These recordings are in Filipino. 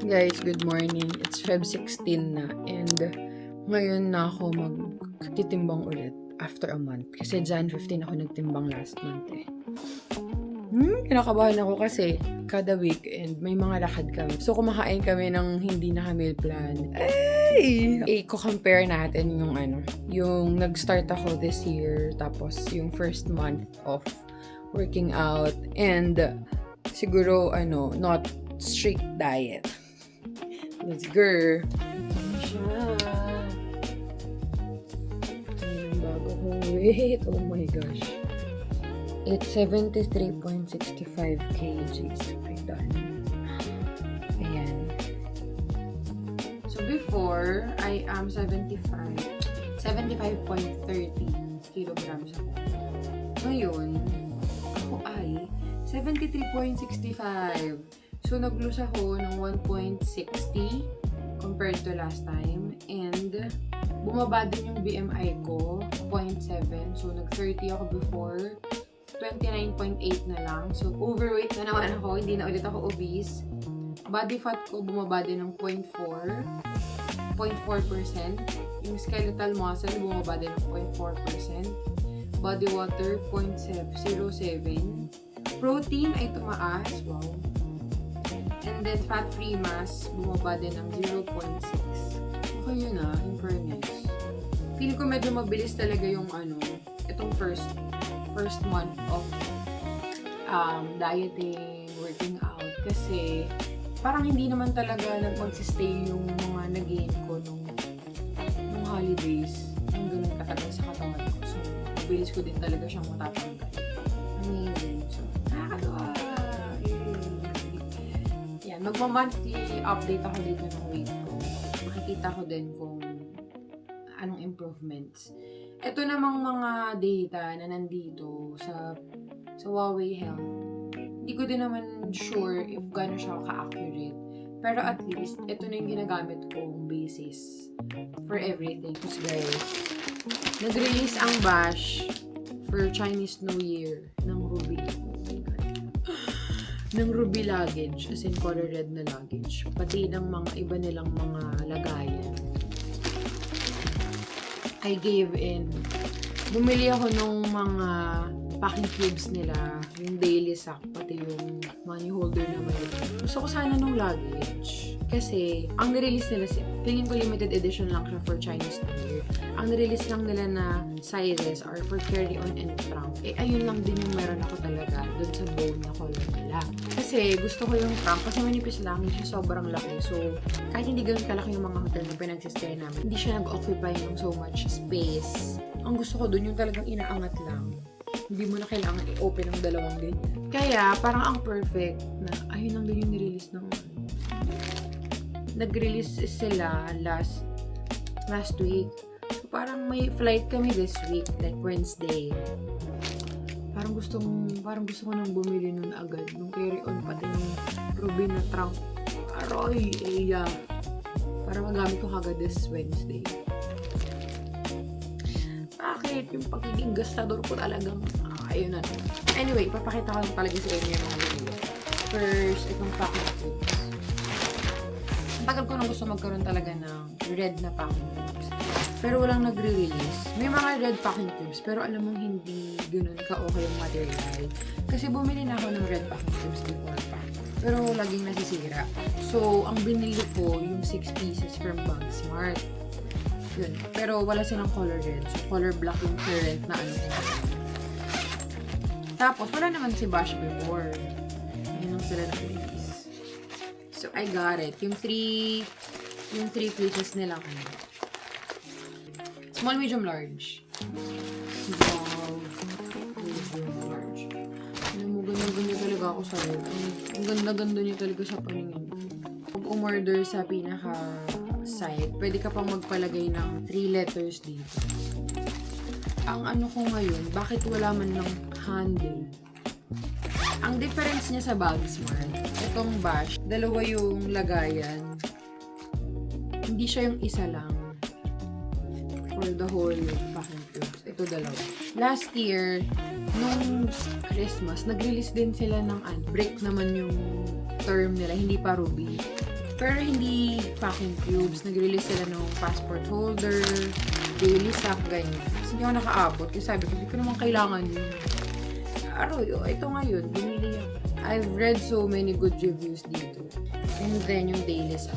Guys, good morning. It's Feb 16 na and ngayon na ako magtitimbang ulit after a month. Kasi Jan 15 ako nagtimbang last month eh. Kinakabahan ako kasi kada weekend may mga lakad kami. So kumakain kami ng hindi naka-meal plan. I-compare natin yung nag-start ako this year tapos yung first month of working out and siguro not strict diet. Let's go. Siya. Ang bago kong weight. Oh my gosh. It's 73.65 kgs. My God. Ayan. So before, I am 75.30 kilograms ako. Ngayon, ako ay 73.65. So, nag-lose ako ng 1.60 compared to last time. And, bumaba din yung BMI ko, 0.7. So, nag-30 ako before. 29.8 na lang. So, overweight na naman ako. Hindi na ulit ako obese. Body fat ko, bumaba din ng 0.4%. Yung skeletal muscle, bumaba din ng 0.4%. Body water, 0.07. Protein ay tumaas. Wow. And then, fat-free mass, bumaba din ng 0.6. Okay yun in fairness. Feeling ko medyo mabilis talaga yung itong first month of dieting, working out. Kasi, parang hindi naman talaga mag-stay yung mga nag-gain ko nung holidays. Yung ganun katagal sa katawan ko. So, mabilis ko din talaga siyang matatanggal. Amazing. So, nakakatawa. Magma-monthly update ako dito ng weight ko. Makikita ko din kung anong improvements. Ito namang mga data na nandito sa Huawei Health. Hindi ko din naman sure if gano'n siya ka-accurate. Pero at least, ito na yung ginagamit kong basis for everything. So guys, nag-release ang Bash for Chinese New Year ng Ruby. Ng Ruby luggage, as in color red na luggage. Pati ng mga iba nilang mga lagayan. I gave in. Bumili ako nung mga packing cubes nila, yung daily sack, pati yung money holder na may. Gusto ko sana nung luggage. Kasi, ang nirelease nila, feeling ko limited edition lang siya for Chinese New Year. Ang nirelease lang nila na sizes are for carry-on and trunk. Ayun lang din yung meron ako talaga dun sa bow na color nila. Kasi, gusto ko yung trunk kasi manipis lang, hindi siya sobrang laki. So, kahit hindi ganoon kalaki yung mga hotel na pinagsistay namin, hindi siya nag-occupy ng so much space. Ang gusto ko dun yung talagang inaangat lang. Hindi mo na kailangan i-open ang dalawang ganyan. Kaya, parang ang perfect na, ayun lang din yung nirelease ng nag-release sila last week. So, parang may flight kami this week, like Wednesday. Parang gusto ko nang bumili nun agad. Nung carry-on pati ng Ruby na trunk. Aroy, para magamit ko kagad this Wednesday. Bakit? Yung pagiging gastador ko talagang, ayun na. Anyway, papakita ko lang talaga sa inyo yung mga video. First, itong packing cubes. Tagal ko nang gusto magkaroon talaga ng red na packing cubes. Pero walang nagre-release. May mga red packing cubes, pero alam mong hindi ganun ka-okay yung material. Kasi bumili na ako ng red packing cubes before pa. Pero laging nasisira. So, ang binili ko, yung 6 pieces from Bagsmart. Yun. Pero wala silang color red. So, color black yung current na Tapos, wala naman si Bash before. Yun lang sila na-release. So, I got it. Yung 3 pieces nila ko. Small, medium, large. Small, medium, large. Alam mo, ganda-ganda talaga ako sa red. Ang ganda-ganda niya talaga sa paningin. Pag umorder sa pinaka-site, pwede ka pang magpalagay ng 3 letters dito. Ang ko ngayon, bakit wala man ng handle? Ang difference niya sa Bagsmart, itong Bash, dalawa yung lagayan. Hindi siya yung isa lang for the whole packing cubes. Ito dalawa. Last year, nung Christmas, nag-release din sila ng brick naman yung term nila, hindi pa Ruby. Pero hindi packing cubes. Nag-release sila ng passport holder, daily sack, ganyan. Kasi hindi ako nakaabot. Kasi sabi ko, hindi ko naman kailangan yun. Ito ngayon, bumili ako. I've read so many good reviews dito. And then, yung daily sack.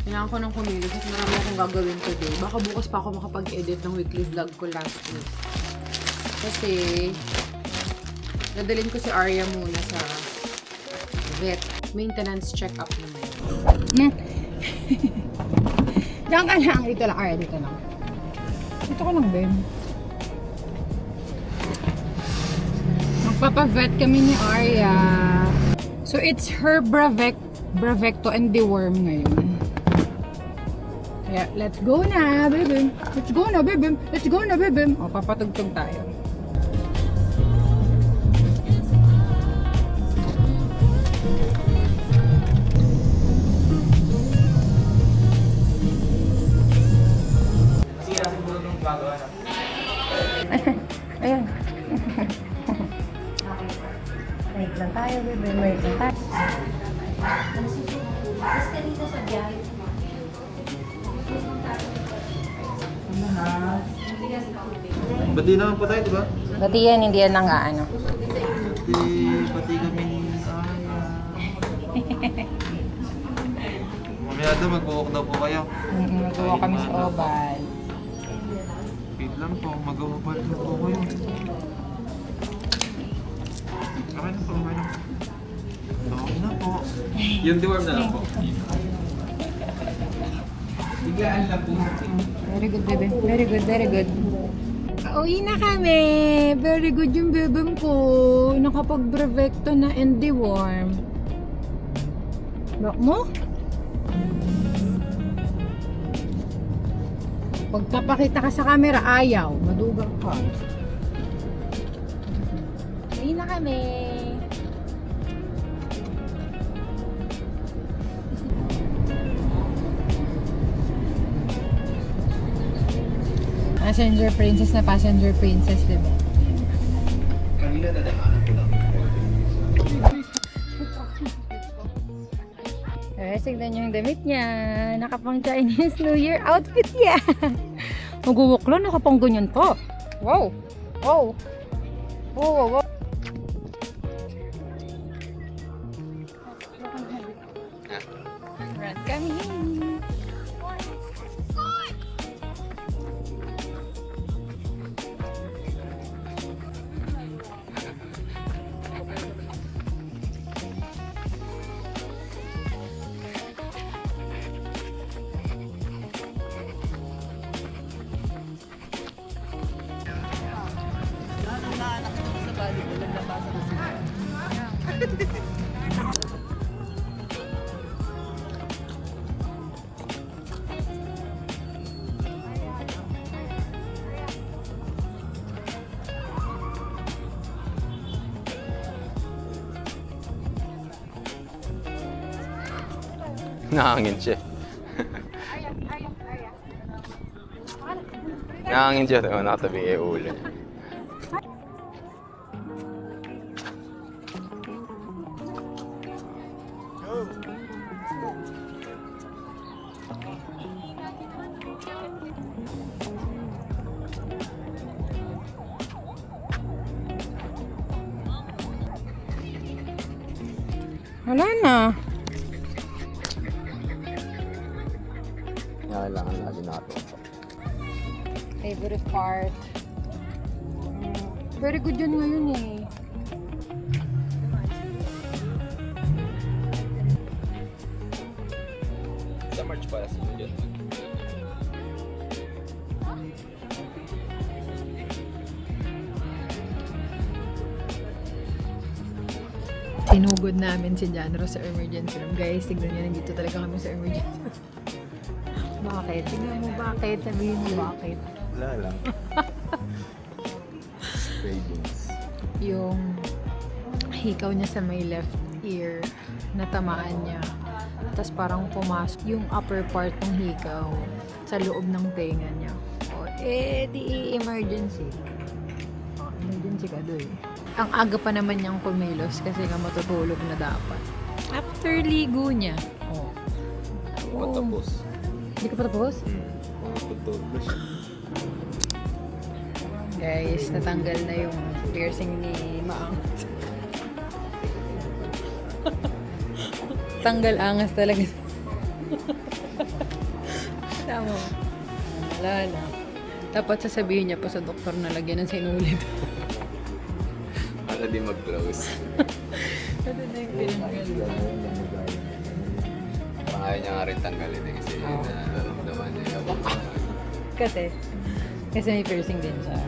Kailangan ko ng kumili kasi marami akong gagawin today. Baka bukas pa ako makapag-edit ng weekly vlog ko last week. Kasi, dadalhin ko si Arya muna sa vet. Maintenance check-up naman. Diyan ka lang. Dito lang. Arya, dito lang. Dito ka lang, Ben. Magpapa-vet kami ni Arya. So, it's her Bravecto and deworm ngayon. Kaya, let's go na, baby. Let's go na, baby. Let's go na, baby. O, papatugtog tayo. Ayan. Wait lang tayo, baby. Wait lang tayo. Tapos kanina sa biyahe. Ba't di naman po tayo, diba? Dati yan, hindi yan ang ano. Pati kami mamaya daw, mag-walk daw po kayo. Magawa kami sa Oval. Wait lang po, mag-walk daw po kayo. Okay na po, okay na. Okay na po. Yung deworm na lang po. Biglaan lang po. Very good, baby. Very good, very good. Pauwi na kami. Very good yung bebem ko. Nakapag-Bravecto na and deworm. Bak mo? Pagpapakita ka sa camera, ayaw. Madugang ka. Pauwi na kami. Passenger princess na passenger princess, diba? Kanina nadaanan ko lang. Tignan nyo yung damit niya. Nakapang Chinese New Year outfit niya. Magwuwuklo, nakapang ganyan pa. Wow! Wow! Wow! Wow! Wow! Right kami. Nahangin siya. Nahangin siya. Nakatabi yung ulo. Wala na. Kailangan natin natin. Favorite part. Very good yun ngayon eh. Sa March pa kasi yun. Sinugod namin si Janro sa emergency room. Guys, tignan niyo, nandito talaga kami sa emergency room. Bakit? Tignan mo bakit? Sabihin mo bakit? Wala lang. Cravings. Yung hikaw niya sa may left ear, natamaan niya. Tapos parang pumasok yung upper part ng hikaw sa loob ng tenga niya. O, di emergency. O, Emergency ka doy. Ang aga pa naman niyang kumilos kasi nga matutulog na dapat. After ligo niya. Oh. Matapos. Hindi ka pa tapos? Matutulog na siya. Guys, natanggal na yung piercing ni Maang. Tanggal angas talaga. Tama. Wala na. Dapat sasabihin niya pa sa doktor na lagyan ng sinulid. Para di mag-close. Ano na yung pinanggal? Pangayon niya nga rin tanggalin eh, kasi nararamdaman niya yung Kasi may piercing din siya.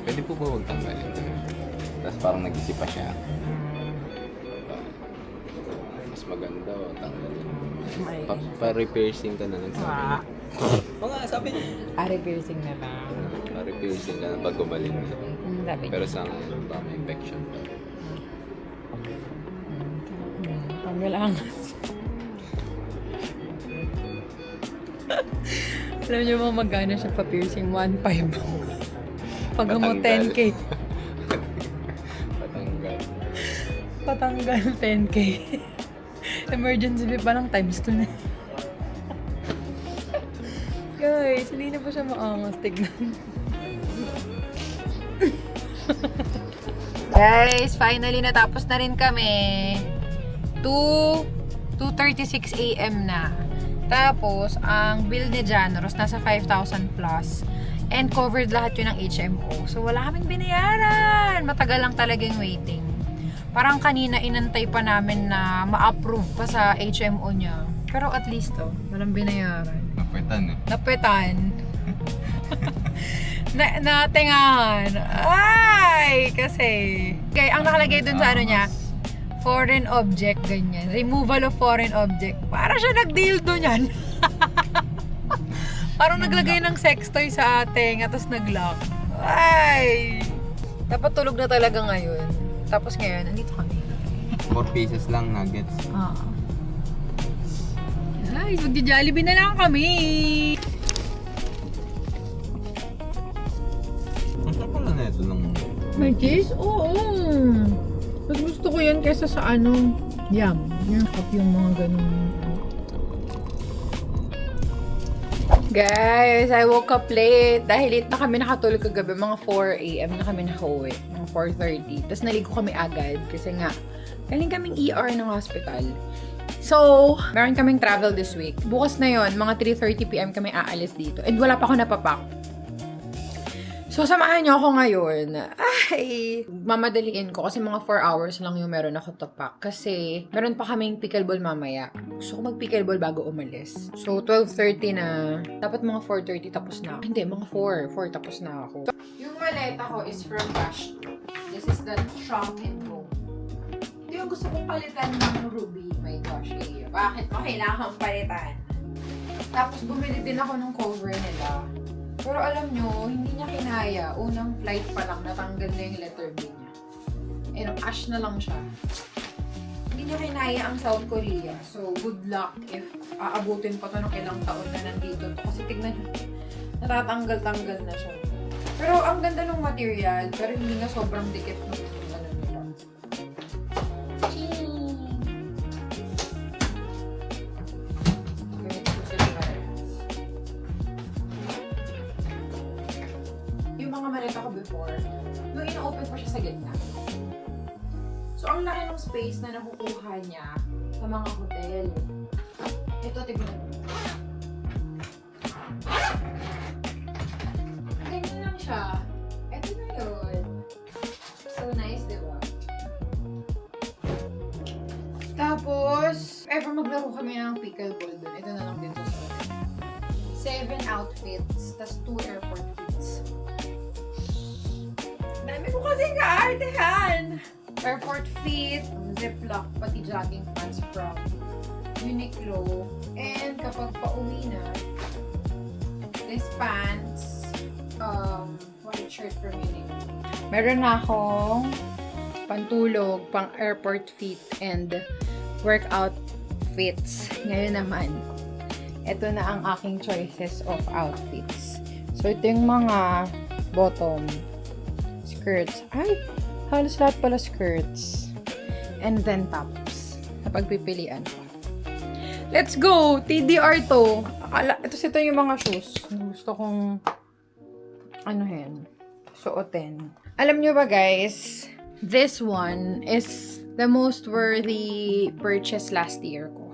Pwede po ba huwag tanggalin? Tapos parang nag-isip pa siya. Mas maganda o tanggalin. Pa-repiercing ka na lang sabi. Oo nga, sabi niya. Piercing na lang. Pa-repiercing ka na pag gumaling na. Sabi Pero sa ngayon, baka may infection pa. Tanggal angas. Alam niyo mo magkano siya pa-piercing? 1.5. Pag mo Patanggal. 10K. Patanggal. Patanggal 10K. Emergency fee pa lang times 2 na. Guys, hindi na po siya maangas. Tignan. Guys, finally natapos na rin kami. 2:36 AM na. Tapos, ang bill ni Januros nasa 5,000 plus. And covered lahat yun ng HMO. So, wala kaming binayaran. Matagal lang talagang waiting. Parang kanina inantay pa namin na ma-approve pa sa HMO niya. Pero at least, walang binayaran. Napitan eh. Napitan. Natingahan. Ay! Kasi, kaya ang nakalagay dun sa ano niya, foreign object, ganyan. Removal of foreign object. Para siya nag-dildo niyan. Parang naglagay ng sex toy sa ating at tapos nag-lock. Ay! Dapat tulog na talaga ngayon. Tapos ngayon, nandito kami. 4 pieces lang nuggets. Guys, magja-Jollibee na lang kami! Ang sarap pala na ito ng... May cheese? Oo! Mas gusto ko yan kesa sa ano, yum. Yung cup yung mga ganun. Guys, I woke up late. Dahil late na kami nakatulog kagabi. Mga 4 AM na kami nakauwi. Mga 4:30. Tapos naligo kami agad. Kasi nga, galing kaming ER ng hospital. So, meron kaming travel this week. Bukas na yon, mga 3:30 PM kami aalis dito. And wala pa ako napapak. So, samahan niyo ako ngayon. Ay, mamadaliin ko kasi mga 4 hours lang yung meron ako to pack. Kasi, meron pa kaming pickleball mamaya. Gusto ko mag-pickleball bago umalis. So, 12:30 na. Dapat mga 4:30 tapos na ako. Hindi, mga 4. 4 tapos na ako. So, yung maleta ko is from Cash. This is the Trunk and Go. Ito yung gusto kong palitan ng Ruby. My gosh, eh. Bakit mo kailangan palitan? Tapos, bumili din ako ng cover nila. Pero alam nyo, hindi niya kinaya. Unang flight pa lang, natanggal na yung letter B niya. Ash na lang siya. Hindi niya kinaya ang South Korea. So, good luck if aabutin pa to ng ilang taon na nandito to. Kasi tignan nyo, natatanggal-tanggal na siya. Pero ang ganda ng material, pero hindi nga sobrang dikit ng ano nila. Gamit ko sila parehas. Yung mga maleta ko before, yung ina-open ko siya sa gitna. So, ang laki ng space na nakukuha niya sa mga hotel. Ito, tignan mo. Ganyan lang siya. Ito na yun. So nice, diba? Tapos, ever maglaro kami ng pickleball dun. Ito na lang dito sa hotel. 7 outfits, tas 2 airport fits. Dami ko kasing kaartehan! Airport fit, Ziploc, pati jogging pants from Uniqlo. And kapag pauwi na, this pants, white shirt from Uniqlo. Meron na akong pantulog, pang airport fit, and workout fits. Ngayon naman, ito na ang aking choices of outfits. So, ito yung mga bottom. skirts. Ay, halos lahat pala skirts. And then tops. Sa pagpipilian ko. Let's go! TDR to. Ito yung mga shoes. Gusto kong suotin. Alam nyo ba guys, this one is the most worthy purchase last year ko.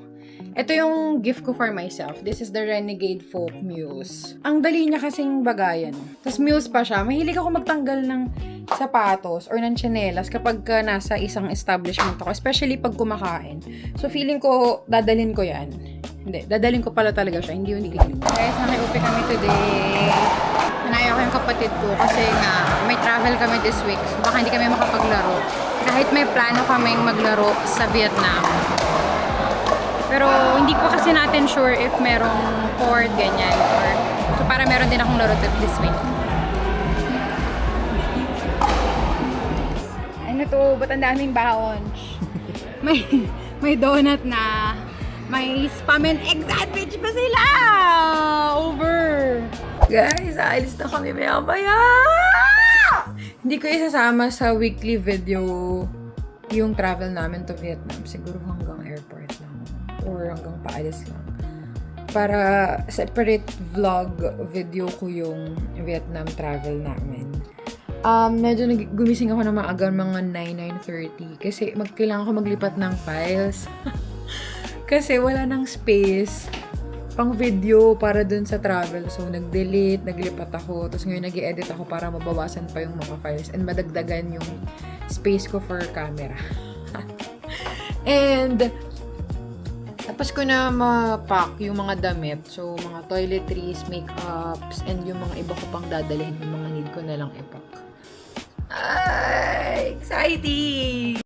Ito yung gift ko for myself. This is the Renegade Folk Muse. Ang dali niya kasing bagayan. Tapos Muse pa siya. Mahilig ako magtanggal ng sapatos or ng tsinelas kapag nasa isang establishment ako. Especially pag kumakain. So feeling ko, dadalhin ko yan. Hindi, dadalhin ko pala talaga siya. Hindi yung niliglig. Guys, nakiupi kami today. Nanaya ko yung kapatid ko kasi nga may travel kami this week. So baka hindi kami makapaglaro. Kahit may plano kaming maglaro sa Vietnam. Pero hindi pa kasi natin sure if merong court, ganyan. So para meron din akong laro this week. Ano to? Ba't ang daming baon? may donut na. May spam and egg sandwich pa sila! Over! Guys, aalis na kami maya-maya! Hindi ko isasama sa weekly video yung travel namin to Vietnam. Siguro hanggang airport lang. Or hanggang paalis lang. Para separate vlog video ko yung Vietnam travel namin. Medyo gumising ako na maaga mga 9:30 kasi kailangan ko maglipat ng files. Kasi wala nang space pang video para dun sa travel. So, nag-delete, naglipat ako. Tapos ngayon nag-i-edit ako para mabawasan pa yung mga files and madagdagan yung space ko for camera. And, tapos ko na ma-pack yung mga damit. So, mga toiletries, makeups, and yung mga iba ko pang dadalhin. Yung mga need ko na lang i-pack. Ay! Exciting!